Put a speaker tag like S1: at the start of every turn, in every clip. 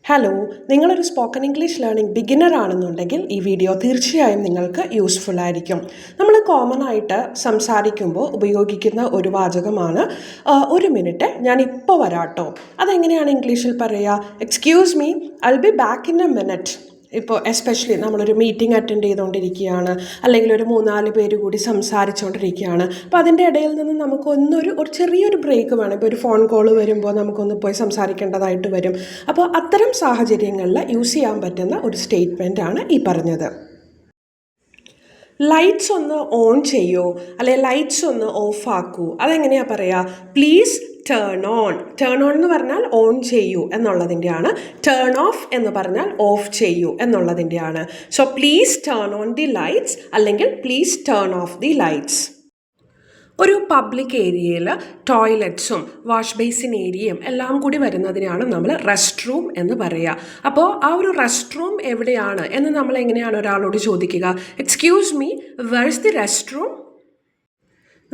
S1: Hello, നിങ്ങളൊരു spoken English learning beginner ആണെന്നുണ്ടെങ്കിൽ ഈ വീഡിയോ തീർച്ചയായും നിങ്ങൾക്ക് യൂസ്ഫുൾ ആയിരിക്കും. നമ്മൾ കോമൺ ആയിട്ട് സംസാരിക്കുമ്പോൾ ഉപയോഗിക്കുന്ന ഒരു വാചകമാണ് ഒരു മിനിറ്റ് ഞാൻ ഇപ്പോൾ വരാട്ടോ. അതെങ്ങനെയാണ് ഇംഗ്ലീഷിൽ പറയുക? Excuse me, I will be back in A minute. ഇപ്പോൾ എസ്പെഷ്യലി നമ്മളൊരു മീറ്റിംഗ് അറ്റൻഡ് ചെയ്തുകൊണ്ടിരിക്കുകയാണ്, അല്ലെങ്കിൽ ഒരു 3-4 പേര് കൂടി സംസാരിച്ചുകൊണ്ടിരിക്കുകയാണ്. അപ്പോൾ അതിൻ്റെ ഇടയിൽ നിന്ന് നമുക്കൊന്നൊരു ചെറിയൊരു ബ്രേക്ക് വേണം. ഇപ്പോൾ ഒരു ഫോൺ കോൾ വരുമ്പോൾ നമുക്കൊന്ന് പോയി സംസാരിക്കേണ്ടതായിട്ട് വരും. അപ്പോൾ അത്തരം സാഹചര്യങ്ങളിൽ യൂസ് ചെയ്യാൻ പറ്റുന്ന ഒരു സ്റ്റേറ്റ്മെൻ്റ് ആണ് ഈ പറഞ്ഞത്. ലൈറ്റ്സ് ഒന്ന് ഓൺ ചെയ്യൂ, അല്ലെ ലൈറ്റ്സ് ഒന്ന് ഓഫ് ആക്കൂ. അതെങ്ങനെയാണ് പറയുക? Please turn on. Turn on എന്ന് പറഞ്ഞാൽ ഓൺ ചെയ്യൂ എന്നുള്ളതിൻ്റെയാണ്. ടേൺ ഓഫ് എന്ന് പറഞ്ഞാൽ ഓഫ് ചെയ്യൂ എന്നുള്ളതിൻ്റെയാണ്. So please turn on the lights അല്ലെങ്കിൽ please turn off the lights. ഒരു പബ്ലിക് ഏരിയയിൽ ടോയ്ലറ്റ്സും വാഷ് ബേസിൻ ഏരിയയും എല്ലാം കൂടി വരുന്നതിനാണ് നമ്മൾ റെസ്റ്റ് റൂം എന്ന് പറയുക. അപ്പോൾ ആ ഒരു റെസ്റ്റ് റൂം എവിടെയാണ് എന്ന് നമ്മൾ എങ്ങനെയാണ് ഒരാളോട് ചോദിക്കുക? Excuse me, where is the rest room?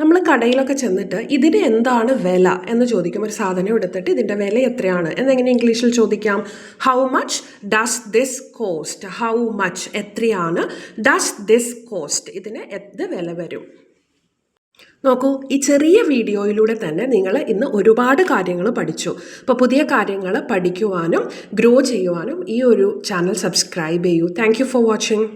S1: നമ്മൾ കടയിലൊക്കെ ചെന്നിട്ട് ഇതിന് എന്താണ് വില എന്ന് ചോദിക്കും. ഒരു സാധനം എടുത്തിട്ട് ഇതിൻ്റെ വില എത്രയാണ് എന്നെങ്ങനെ ഇംഗ്ലീഷിൽ ചോദിക്കാം? How much does this cost? How much എത്രയാണ്, ഡസ് ദിസ് കോസ്റ്റ് ഇതിന് എന്ത് വില വരും? നോക്കൂ, ഈ ചെറിയ വീഡിയോയിലൂടെ തന്നെ നിങ്ങൾ ഇന്ന് ഒരുപാട് കാര്യങ്ങൾ പഠിച്ചു. അപ്പോൾ പുതിയ കാര്യങ്ങൾ പഠിക്കുവാനും ഗ്രോ ചെയ്യുവാനും ഈ ഒരു ചാനൽ സബ്സ്ക്രൈബ് ചെയ്യൂ. Thank you for watching.